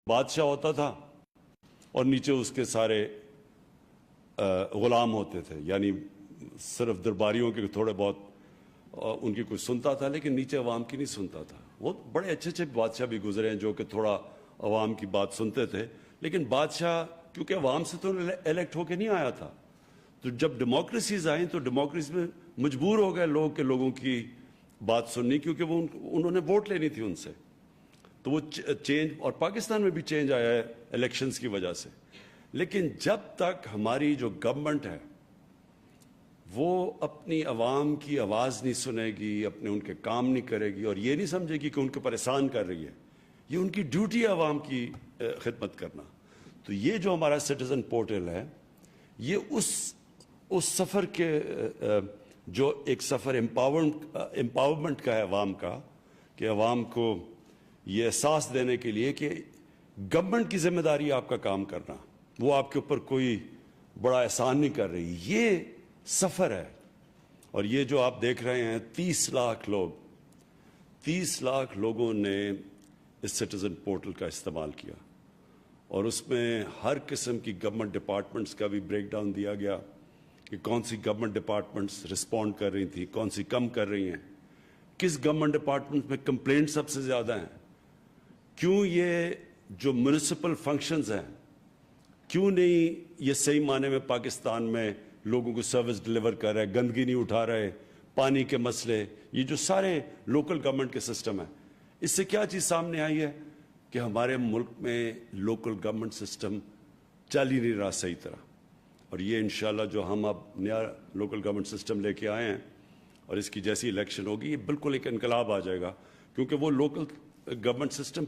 बादशाह होता था और नीचे उसके सारे गुलाम होते थे, यानी सिर्फ दरबारियों के थोड़े बहुत उनकी कुछ सुनता था, लेकिन नीचे अवाम की नहीं सुनता था। वो बड़े अच्छे अच्छे बादशाह भी गुजरे हैं जो कि थोड़ा अवाम की बात सुनते थे, लेकिन बादशाह क्योंकि अवाम से तो इलेक्ट होके नहीं आया था, तो जब डेमोक्रेसीज आई तो डेमोक्रेसी में मजबूर हो गए लोग के लोगों की बात सुननी, क्योंकि वो उन्होंने वोट लेनी थी उनसे। तो वो चेंज, और पाकिस्तान में भी चेंज आया है इलेक्शंस की वजह से। लेकिन जब तक हमारी जो गवर्नमेंट है वो अपनी आवाम की आवाज़ नहीं सुनेगी, अपने उनके काम नहीं करेगी और ये नहीं समझेगी कि उनको परेशान कर रही है, ये उनकी ड्यूटी है आवाम की खिदमत करना। तो ये जो हमारा सिटीज़न पोर्टल है, ये उस सफ़र के जो एक सफ़र एम्पावरमेंट का है अवाम का, कि अवाम को ये एहसास देने के लिए कि गवर्नमेंट की जिम्मेदारी है आपका काम करना, वो आपके ऊपर कोई बड़ा एहसान नहीं कर रही, ये सफ़र है। और ये जो आप देख रहे हैं 30 लाख लोग, 30 लाख लोगों ने इस सिटीज़न पोर्टल का इस्तेमाल किया और उसमें हर किस्म की गवर्नमेंट डिपार्टमेंट्स का भी ब्रेक डाउन दिया गया कि कौन सी गवर्नमेंट डिपार्टमेंट्स रिस्पॉन्ड कर रही थी, कौन सी कम कर रही हैं, किस गवर्नमेंट डिपार्टमेंट में कंप्लेंट सबसे ज़्यादा हैं, क्यों ये जो म्यूनिसिपल फंक्शंस हैं क्यों नहीं ये सही माने में पाकिस्तान में लोगों को सर्विस डिलीवर कर रहे हैं, गंदगी नहीं उठा रहे, पानी के मसले, ये जो सारे लोकल गवर्नमेंट के सिस्टम है, इससे क्या चीज़ सामने आई है कि हमारे मुल्क में लोकल गवर्नमेंट सिस्टम चल ही नहीं रहा सही तरह। और ये इंशाल्लाह जो हम अब नया लोकल गवर्नमेंट सिस्टम लेके आए हैं और इसकी जैसी इलेक्शन होगी, ये बिल्कुल एक इनकलाब आ जाएगा, क्योंकि वो लोकल गवर्नमेंट सिस्टम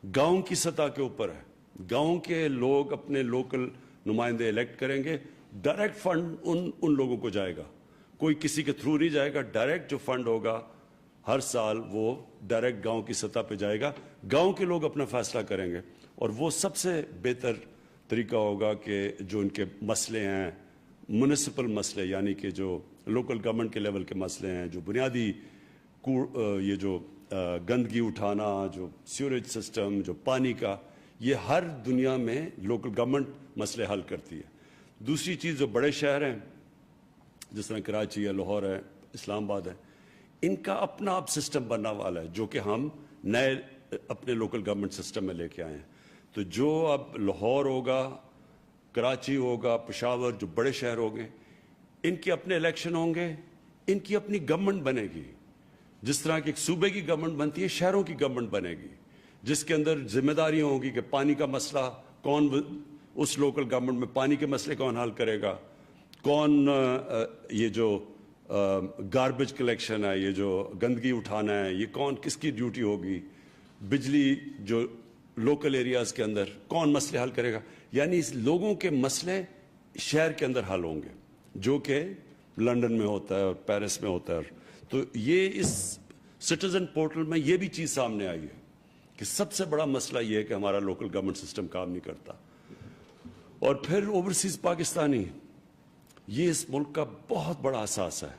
गांव की सतह के ऊपर है। गांव के लोग अपने लोकल नुमाइंदे इलेक्ट करेंगे, डायरेक्ट फंड उन लोगों को जाएगा, कोई किसी के थ्रू नहीं जाएगा, डायरेक्ट जो फंड होगा हर साल वो डायरेक्ट गांव की सतह पे जाएगा, गांव के लोग अपना फैसला करेंगे। और वो सबसे बेहतर तरीका होगा कि जो उनके मसले हैं, म्यूनिसिपल मसले, यानी कि जो लोकल गवर्नमेंट के लेवल के मसले हैं, जो बुनियादी ये जो गंदगी उठाना, जो सीवरेज सिस्टम, जो पानी का, ये हर दुनिया में लोकल गवर्नमेंट मसले हल करती है। दूसरी चीज़, जो बड़े शहर हैं जिस तरह कराची है, लाहौर है, इस्लामाबाद है, इनका अपना अब सिस्टम बनने वाला है जो कि हम नए अपने लोकल गवर्नमेंट सिस्टम में लेके आए हैं। तो जो अब लाहौर होगा, कराची होगा, पेशावर, जो बड़े शहर होंगे, इनके अपने इलेक्शन होंगे, इनकी अपनी गवर्नमेंट बनेगी। जिस तरह की एक सूबे की गवर्नमेंट बनती है, शहरों की गवर्नमेंट बनेगी, जिसके अंदर जिम्मेदारियां होगी कि पानी का मसला कौन, उस लोकल गवर्नमेंट में पानी के मसले कौन हल करेगा, कौन ये जो गार्बेज कलेक्शन है, ये जो गंदगी उठाना है, ये कौन, किसकी ड्यूटी होगी, बिजली जो लोकल एरियाज़ के अंदर कौन मसले हल करेगा। यानी इस लोगों के मसले शहर के अंदर हल होंगे, जो कि लंदन में होता है और पेरिस में होता है। तो ये इस सिटीज़न पोर्टल में ये भी चीज़ सामने आई है कि सबसे बड़ा मसला ये है कि हमारा लोकल गवर्नमेंट सिस्टम काम नहीं करता। और फिर ओवरसीज़ पाकिस्तानी, ये इस मुल्क का बहुत बड़ा असासा है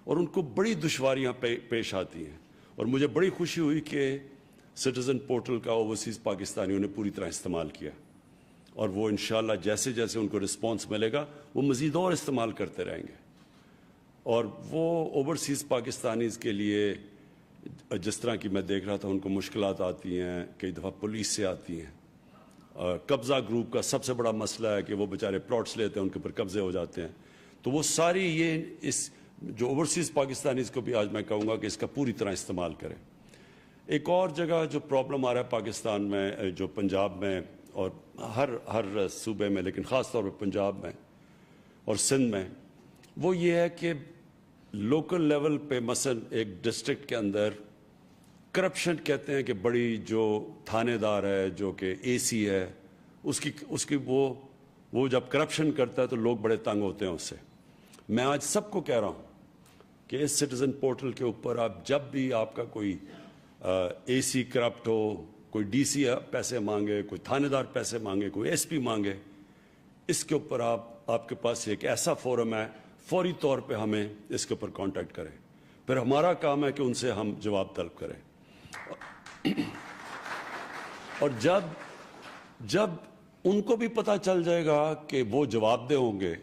और उनको बड़ी दुश्वारियां पेश आती हैं। और मुझे बड़ी खुशी हुई कि सिटीज़न पोर्टल का ओवरसीज़ पाकिस्तानियों ने पूरी तरह इस्तेमाल किया और वो इंशाल्लाह जैसे जैसे उनको रिस्पांस मिलेगा वो मज़ीद और इस्तेमाल करते रहेंगे। और वो ओवरसीज़ पाकिस्तानीज़ के लिए जिस तरह की मैं देख रहा था, उनको मुश्किलात आती हैं, कई दफ़ा पुलिस से आती हैं। कब्ज़ा ग्रुप का सबसे बड़ा मसला है कि वो बेचारे प्लॉट्स लेते हैं, उनके ऊपर कब्ज़े हो जाते हैं। तो वो सारी ये इस जो ओवरसीज़ पाकिस्तानीज़ को भी आज मैं कहूँगा कि इसका पूरी तरह इस्तेमाल करें। एक और जगह जो प्रॉब्लम आ रहा है पाकिस्तान में, जो पंजाब में और हर सूबे में, लेकिन ख़ास तौर पर पंजाब में और सिंध में, वो ये है कि लोकल लेवल पे मसलन एक डिस्ट्रिक्ट के अंदर करप्शन, कहते हैं कि बड़ी जो थानेदार है, जो कि एसी है, उसकी वो जब करप्शन करता है तो लोग बड़े तंग होते हैं उससे। मैं आज सबको कह रहा हूँ कि इस सिटीज़न पोर्टल के ऊपर आप जब भी आपका कोई एसी करप्ट हो, कोई डीसी पैसे मांगे, कोई थानेदार पैसे मांगे, कोई एसपी मांगे, इसके ऊपर आपके पास एक ऐसा फोरम है, फौरी तौर पे हमें इसके ऊपर कांटेक्ट करें। फिर हमारा काम है कि उनसे हम जवाब तलब करें। और جب ان کو بھی پتہ چل جائے گا کہ وہ جواب دہ ہوں گے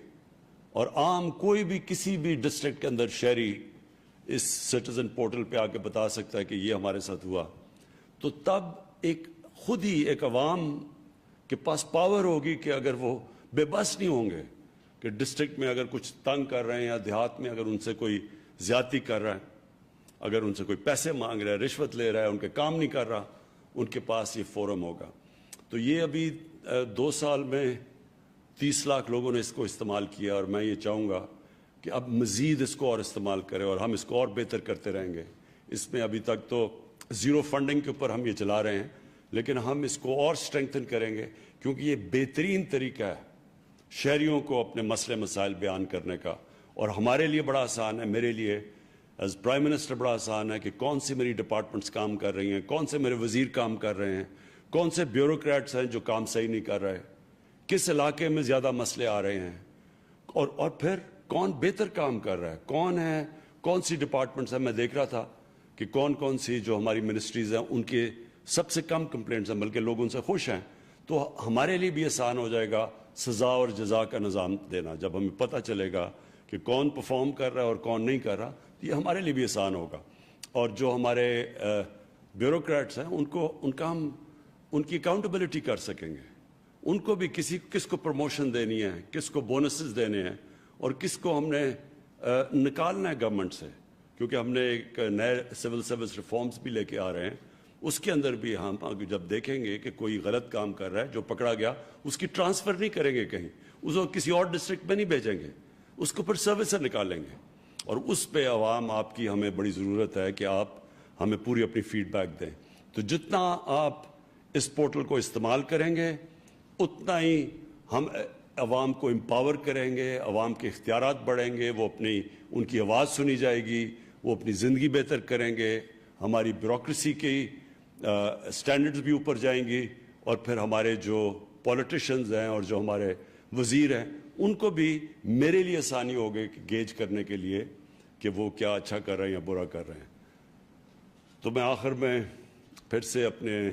اور عام کوئی بھی کسی بھی ڈسٹرکٹ کے اندر شہری اس سٹیزن پورٹل پہ آ کے بتا سکتا ہے کہ یہ ہمارے ساتھ ہوا، تو تب ایک خود ہی ایک عوام کے پاس پاور ہوگی کہ اگر وہ بے بس نہیں ہوں گے کہ ڈسٹرکٹ میں اگر کچھ تنگ کر رہے ہیں یا دیہات میں اگر ان سے کوئی زیادتی کر رہا ہے، اگر ان سے کوئی پیسے مانگ رہا ہے، رشوت لے رہا ہے، ان کے کام نہیں کر رہا، ان کے پاس یہ فورم ہوگا۔ تو یہ ابھی 2 سال میں 30 لاکھ لوگوں نے اس کو استعمال کیا، اور میں یہ چاہوں گا کہ اب مزید اس کو اور استعمال کریں اور ہم اس کو اور بہتر کرتے رہیں گے۔ اس میں ابھی تک تو زیرو فنڈنگ کے اوپر ہم یہ چلا رہے ہیں، لیکن ہم اس کو اور سٹرینگتھن کریں گے، کیونکہ یہ بہترین طریقہ ہے شہریوں کو اپنے مسئلے مسائل بیان کرنے کا۔ اور ہمارے لیے بڑا آسان ہے، میرے لیے ایز پرائم منسٹر بڑا آسان ہے کہ کون سی میری ڈپارٹمنٹس کام کر رہی ہیں، کون سے میرے وزیر کام کر رہے ہیں، کون سے بیوروکریٹس ہیں جو کام صحیح نہیں کر رہے، کس علاقے میں زیادہ مسئلے آ رہے ہیں، اور پھر کون بہتر کام کر رہا ہے، کون ہے، کون سی ڈپارٹمنٹس ہیں۔ میں دیکھ رہا تھا کہ کون سی جو ہماری منسٹریز ہیں ان کے سب سے کم کمپلینٹس ہیں، بلکہ لوگ ان سے خوش ہیں۔ تو ہمارے لیے بھی آسان ہو جائے گا سزا اور جزا کا نظام دینا، جب ہمیں پتہ چلے گا کہ کون پرفارم کر رہا ہے اور کون نہیں کر رہا، یہ ہمارے لیے بھی آسان ہوگا۔ اور جو ہمارے بیوروکریٹس ہیں ان کی اکاؤنٹیبلٹی کر سکیں گے، ان کو بھی کس کو پروموشن دینی ہے، کس کو بونسز دینے ہیں، اور کس کو ہم نے نکالنا ہے گورنمنٹ سے، کیونکہ ہم نے ایک نئے سول سروس ریفارمز بھی لے کے آ رہے ہیں۔ اس کے اندر بھی ہم جب دیکھیں گے کہ کوئی غلط کام کر رہا ہے، جو پکڑا گیا اس کی ٹرانسفر نہیں کریں گے کہیں، اس کو کسی اور ڈسٹرکٹ میں نہیں بھیجیں گے، اس کو پھر سروس سے نکالیں گے۔ اور اس پہ عوام آپ کی ہمیں بڑی ضرورت ہے کہ آپ ہمیں پوری اپنی فیڈ بیک دیں۔ تو جتنا آپ اس پورٹل کو استعمال کریں گے اتنا ہی ہم عوام کو امپاور کریں گے، عوام کے اختیارات بڑھیں گے، وہ ان کی آواز سنی جائے گی، وہ اپنی زندگی بہتر کریں گے، ہماری بیوروکریسی کی سٹینڈرڈز بھی اوپر جائیں گی، اور پھر ہمارے جو پولیٹیشنز ہیں اور جو ہمارے وزیر ہیں ان کو بھی میرے لیے آسانی ہوگی گیج کرنے کے لیے کہ وہ کیا اچھا کر رہے ہیں یا برا کر رہے ہیں۔ تو میں آخر میں پھر سے اپنے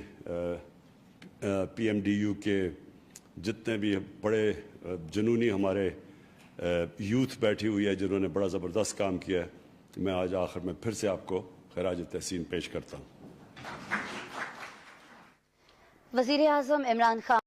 پی ایم ڈی یو کے جتنے بھی بڑے جنونی ہمارے یوتھ بیٹھی ہوئی ہے جنہوں نے بڑا زبردست کام کیا ہے، میں آج آخر میں پھر سے آپ کو خراج تحسین پیش کرتا ہوں۔ وزیر اعظم عمران خان